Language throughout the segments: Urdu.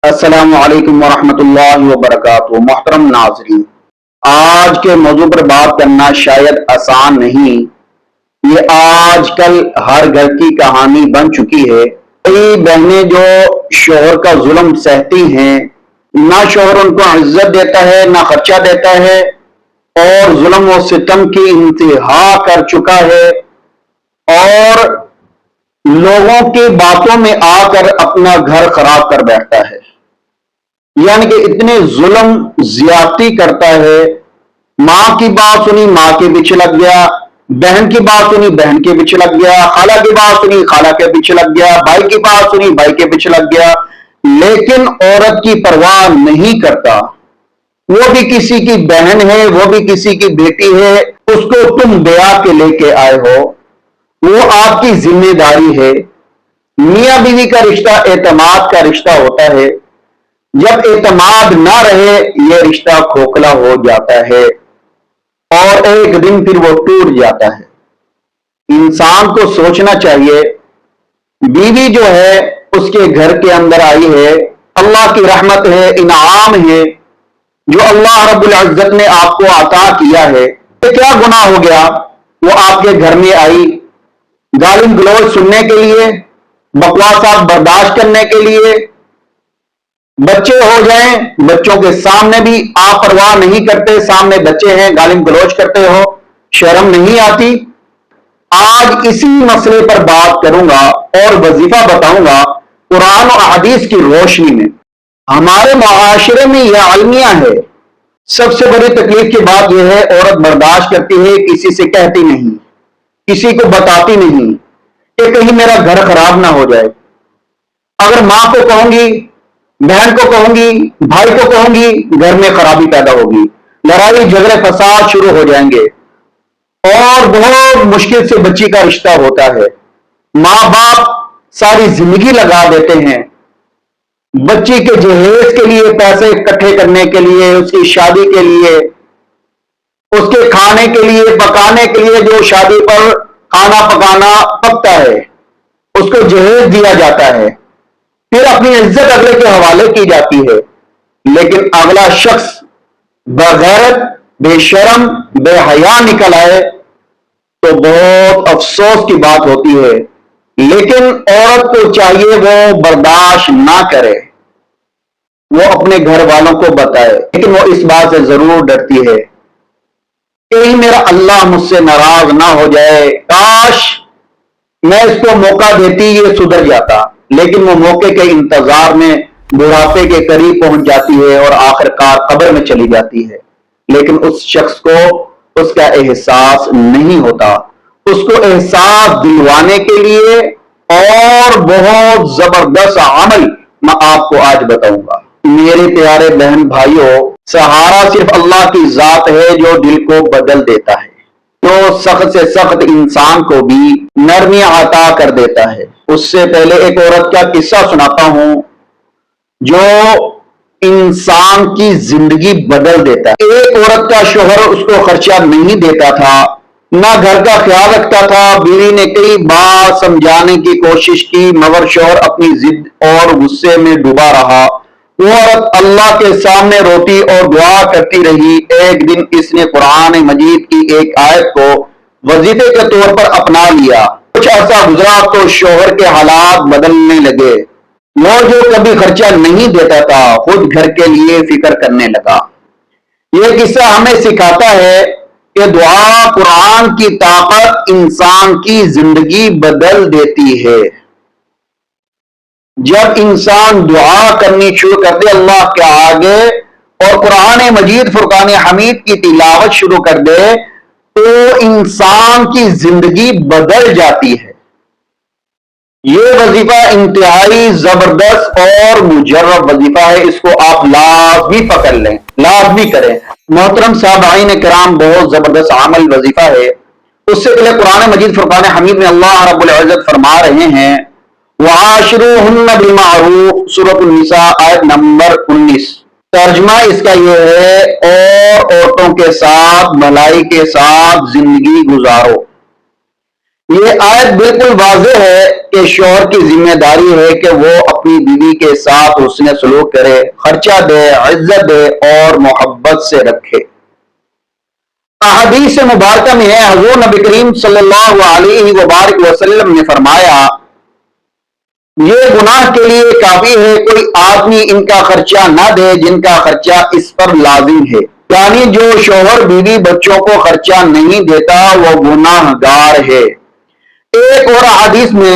السلام علیکم ورحمۃ اللہ وبرکاتہ۔ محترم ناظرین، آج کے موضوع پر بات کرنا شاید آسان نہیں۔ یہ آج کل ہر گھر کی کہانی بن چکی ہے۔ کئی بہنیں جو شوہر کا ظلم سہتی ہیں، نہ شوہر ان کو عزت دیتا ہے نہ خرچہ دیتا ہے، اور ظلم و ستم کی انتہا کر چکا ہے، اور لوگوں کی باتوں میں آ کر اپنا گھر خراب کر بیٹھتا ہے۔ یعنی کہ اتنے ظلم زیادتی کرتا ہے۔ ماں کی بات سنی ماں کے پیچھے لگ گیا، بہن کی بات سنی بہن کے پیچھے لگ گیا، خالہ کی بات سنی خالہ کے پیچھے لگ گیا، بھائی کی بات سنی بھائی کے پیچھے لگ گیا، لیکن عورت کی پرواہ نہیں کرتا۔ وہ بھی کسی کی بہن ہے، وہ بھی کسی کی بیٹی ہے، اس کو تم بیاہ کے لے کے آئے ہو، وہ آپ کی ذمہ داری ہے۔ میاں بیوی کا رشتہ اعتماد کا رشتہ ہوتا ہے۔ جب اعتماد نہ رہے یہ رشتہ کھوکھلا ہو جاتا ہے، اور ایک دن پھر وہ ٹوٹ جاتا ہے۔ انسان کو سوچنا چاہیے، بیوی جو ہے اس کے گھر کے اندر آئی ہے، اللہ کی رحمت ہے، انعام ہے جو اللہ رب العزت نے آپ کو عطا کیا ہے۔ یہ کیا گناہ ہو گیا؟ وہ آپ کے گھر میں آئی گالی گلوچ سننے کے لیے، بکواسات برداشت کرنے کے لیے۔ بچے ہو جائیں، بچوں کے سامنے بھی آپ پرواہ نہیں کرتے، سامنے بچے ہیں گالی گلوچ کرتے ہو، شرم نہیں آتی؟ آج اسی مسئلے پر بات کروں گا اور وظیفہ بتاؤں گا قرآن و حدیث کی روشنی میں۔ ہمارے معاشرے میں یہ المیہ ہے۔ سب سے بڑی تکلیف کی بات یہ ہے، عورت برداشت کرتی ہے، کسی سے کہتی نہیں، کسی کو بتاتی نہیں کہ کہیں میرا گھر خراب نہ ہو جائے۔ اگر ماں کو کہوں گی، بہن کو کہوں گی، بھائی کو کہوں گی، گھر میں خرابی پیدا ہوگی، لڑائی جھگڑے فساد شروع ہو جائیں گے، اور بہت مشکل سے بچی کا رشتہ ہوتا ہے۔ ماں باپ ساری زندگی لگا دیتے ہیں بچی کے جہیز کے لیے، پیسے اکٹھے کرنے کے لیے، اس کی شادی کے لیے، اس کے کھانے کے لیے، پکانے کے لیے، جو شادی پر کھانا پکانا پکتا ہے اس کو جہیز دیا جاتا ہے، پھر اپنی عزت اگلے کے حوالے کی جاتی ہے۔ لیکن اگلا شخص بغیرت، بے شرم، بے حیا نکل آئے تو بہت افسوس کی بات ہوتی ہے۔ لیکن عورت کو چاہیے وہ برداشت نہ کرے، وہ اپنے گھر والوں کو بتائے، لیکن وہ اس بات سے ضرور ڈرتی ہے کہیں میرا اللہ مجھ سے ناراض نہ ہو جائے، کاش میں اس کو موقع دیتی یہ سدھر جاتا۔ لیکن وہ موقع کے انتظار میں بڑھاپے کے قریب پہنچ جاتی ہے اور آخر کار قبر میں چلی جاتی ہے۔ لیکن اس شخص کو اس کا احساس نہیں ہوتا۔ اس کو احساس دلوانے کے لیے اور بہت زبردست عمل میں آپ کو آج بتاؤں گا۔ میرے پیارے بہن بھائیوں، سہارا صرف اللہ کی ذات ہے جو دل کو بدل دیتا ہے، جو سخت سے سخت انسان کو بھی نرمی عطا کر دیتا ہے۔ اس سے پہلے ایک عورت کا قصہ سناتا ہوں جو انسان کی زندگی بدل دیتا ہے۔ ایک عورت کا شوہر اس کو خرچہ نہیں دیتا تھا، نہ گھر کا خیال رکھتا تھا۔ بیوی نے کئی بار سمجھانے کی کوشش کی مگر شوہر اپنی ضد اور غصے میں ڈوبا رہا۔ وہ عورت اللہ کے سامنے روتی اور دعا کرتی رہی۔ ایک دن اس نے قرآن مجید کی ایک آیت کو وظیفے کے طور پر اپنا لیا۔ کچھ عرصہ گزرا تو شوہر کے حالات بدلنے لگے۔ وہ جو کبھی خرچہ نہیں دیتا تھا خود گھر کے لیے فکر کرنے لگا۔ یہ قصہ ہمیں سکھاتا ہے کہ دعا، قرآن کی طاقت انسان کی زندگی بدل دیتی ہے۔ جب انسان دعا کرنی شروع کر دے اللہ کے آگے اور قرآن مجید فرقان حمید کی تلاوت شروع کر دے تو انسان کی زندگی بدل جاتی ہے۔ یہ وظیفہ انتہائی زبردست اور مجرب وظیفہ ہے، اس کو آپ لازمی پکڑ لیں، لازمی کریں۔ محترم صاحبین کرام، بہت زبردست عمل وظیفہ ہے۔ اس سے پہلے قرآن مجید فرقان حمید میں اللہ رب العزت فرما رہے ہیں وَعَاشِرُوهُنَّ بِالْمَعْرُوفِ، سورۃ النساء آیت نمبر 19۔ ترجمہ اس کا یہ ہے، اور عورتوں کے ساتھ بھلائی کے ساتھ زندگی گزارو۔ یہ آیت بالکل واضح ہے کہ شوہر کی ذمہ داری ہے کہ وہ اپنی بیوی کے ساتھ حسن سلوک کرے، خرچہ دے، عزت دے اور محبت سے رکھے۔ احادیث مبارکہ میں ہے، حضور نبی کریم صلی اللہ علیہ وبارک وسلم نے فرمایا، یہ گناہ کے لیے کافی ہے کوئی آدمی ان کا خرچہ نہ دے جن کا خرچہ اس پر لازم ہے، یعنی جو شوہر بیوی بچوں کو خرچہ نہیں دیتا وہ گناہ گار ہے۔ ایک اور حدیث میں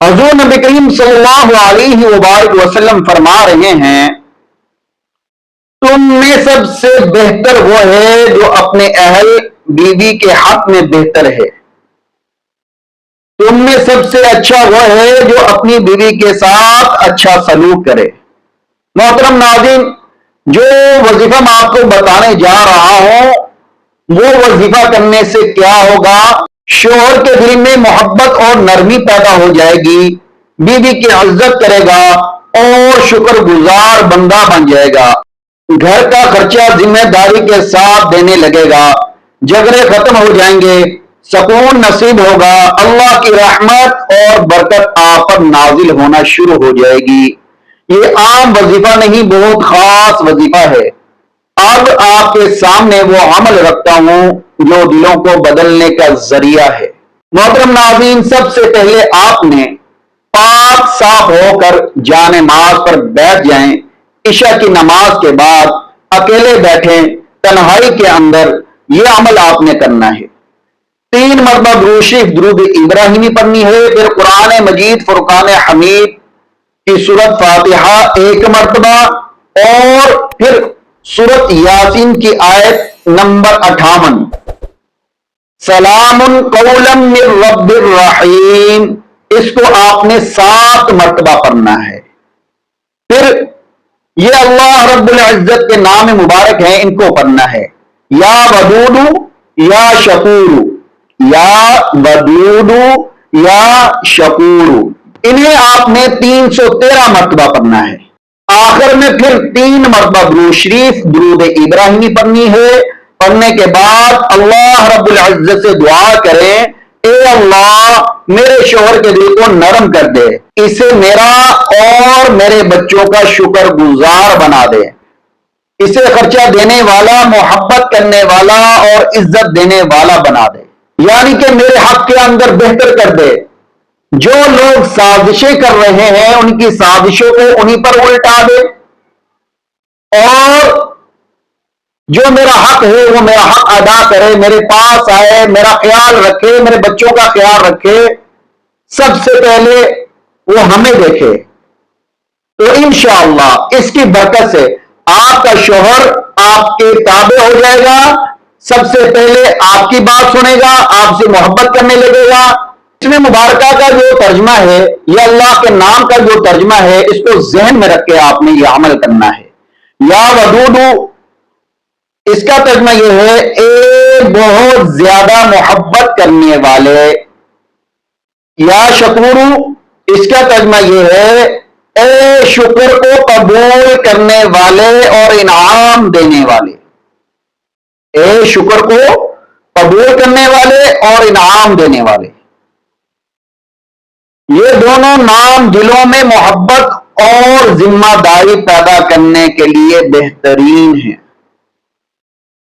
حضور نبی کریم صلی اللہ علیہ وبارک وسلم فرما رہے ہیں، تم میں سب سے بہتر وہ ہے جو اپنے اہل بیوی کے حق میں بہتر ہے، تم میں سب سے اچھا وہ ہے جو اپنی بیوی کے ساتھ اچھا سلوک کرے۔ محترم ناظرین، جو وظیفہ میں آپ کو بتانے جا رہا ہوں وہ وظیفہ کرنے سے کیا ہوگا؟ شوہر کے دل میں محبت اور نرمی پیدا ہو جائے گی، بیوی کی عزت کرے گا اور شکر گزار بندہ بن جائے گا، گھر کا خرچہ ذمہ داری کے ساتھ دینے لگے گا، جھگڑے ختم ہو جائیں گے، سکون نصیب ہوگا، اللہ کی رحمت اور برکت آپ پر نازل ہونا شروع ہو جائے گی۔ یہ عام وظیفہ نہیں، بہت خاص وظیفہ ہے۔ اب آپ کے سامنے وہ عمل رکھتا ہوں جو دلوں کو بدلنے کا ذریعہ ہے۔ محترم ناظرین، سب سے پہلے آپ نے پاک صاف ہو کر جائے نماز پر بیٹھ جائیں۔ عشاء کی نماز کے بعد اکیلے بیٹھیں، تنہائی کے اندر یہ عمل آپ نے کرنا ہے۔ 3 مرتبہ درود شریف درود ابراہیمی پڑھنی ہے، پھر قرآن مجید فرقان حمید کی سورت فاتحہ 1 مرتبہ اور پھر سورت یاسین کی آیت نمبر 58، سلام قولا من رب الرحیم، اس کو آپ نے 7 مرتبہ پڑھنا ہے۔ پھر یہ اللہ رب العزت کے نام مبارک ہیں، ان کو پڑھنا ہے، یا ودود یا شکور، یا ودود یا شکور، انہیں آپ نے 313 مرتبہ پڑھنا ہے۔ آخر میں پھر 3 مرتبہ درود شریف درود ابراہیمی پڑھنی ہے۔ پڑھنے کے بعد اللہ رب العزت سے دعا کریں، اے اللہ میرے شوہر کے دل کو نرم کر دے، اسے میرا اور میرے بچوں کا شکر گزار بنا دے، اسے خرچہ دینے والا، محبت کرنے والا اور عزت دینے والا بنا دے، یعنی کہ میرے حق کے اندر بہتر کر دے۔ جو لوگ سازشیں کر رہے ہیں ان کی سازشوں کو انہی پر الٹا دے، اور جو میرا حق ہے وہ میرا حق ادا کرے، میرے پاس آئے، میرا خیال رکھے، میرے بچوں کا خیال رکھے، سب سے پہلے وہ ہمیں دیکھے۔ تو انشاءاللہ اس کی برکت سے آپ کا شوہر آپ کے تابع ہو جائے گا، سب سے پہلے آپ کی بات سنے گا، آپ سے محبت کرنے لگے گا۔ اس میں مبارکہ کا جو ترجمہ ہے یا اللہ کے نام کا جو ترجمہ ہے اس کو ذہن میں رکھ کے آپ نے یہ عمل کرنا ہے۔ یا ودود، اس کا ترجمہ یہ ہے اے بہت زیادہ محبت کرنے والے۔ یا شکور، اس کا ترجمہ یہ ہے اے شکر کو قبول کرنے والے اور انعام دینے والے، اے شکر کو قبول کرنے والے اور انعام دینے والے۔ یہ دونوں نام دلوں میں محبت اور ذمہ داری پیدا کرنے کے لیے بہترین ہیں۔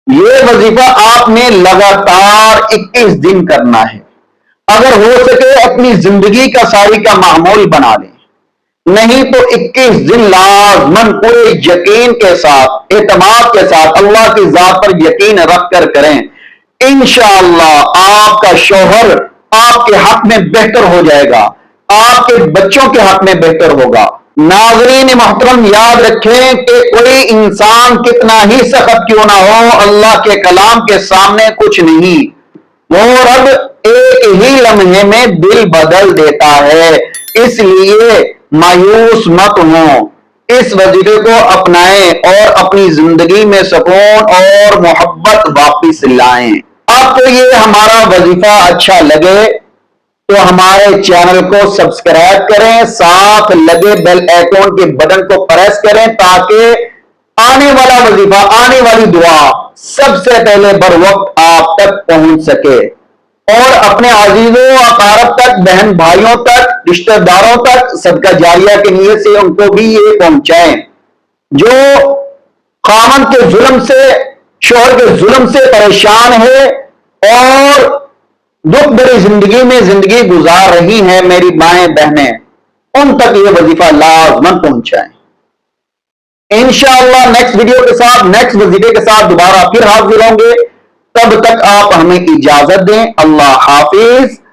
یہ وظیفہ آپ نے لگاتار 21 دن کرنا ہے، اگر ہو سکے اپنی زندگی کا ساری کا معمول بنا لیں، نہیں تو 21 دن لازماً پورے یقین کے ساتھ، اعتماد کے ساتھ اللہ کی ذات پر یقین رکھ کر کریں۔ انشاءاللہ آپ کا شوہر آپ کے حق میں بہتر ہو جائے گا، آپ کے بچوں کے حق میں بہتر ہوگا۔ ناظرین محترم، یاد رکھیں کہ کوئی انسان کتنا ہی سخت کیوں نہ ہو، اللہ کے کلام کے سامنے کچھ نہیں، وہ رب ایک ہی لمحے میں دل بدل دیتا ہے۔ اس لیے مایوس مت ہوں، اس وظیفے کو اپنائیں اور اپنی زندگی میں سکون اور محبت واپس لائیں۔ آپ کو یہ ہمارا وظیفہ اچھا لگے تو ہمارے چینل کو سبسکرائب کریں، ساتھ لگے بیل آئیکن کے بٹن کو پریس کریں تاکہ آنے والا وظیفہ، آنے والی دعا سب سے پہلے بر وقت آپ تک پہنچ سکے۔ اور اپنے عزیزوں اقارب تک، بہن بھائیوں تک، رشتہ داروں تک صدقہ جاریہ کی نیت سے ان کو بھی یہ پہنچائیں جو خاوند کے ظلم سے، شوہر کے ظلم سے پریشان ہے اور دکھ بھری زندگی میں زندگی گزار رہی ہیں میری مائیں بہنیں، ان تک یہ وظیفہ لازماً پہنچائیں۔ انشاءاللہ نیکسٹ ویڈیو کے ساتھ، نیکسٹ وظیفے کے ساتھ دوبارہ پھر حاضر ہوں گے، تب تک آپ ہمیں اجازت دیں۔ اللہ حافظ۔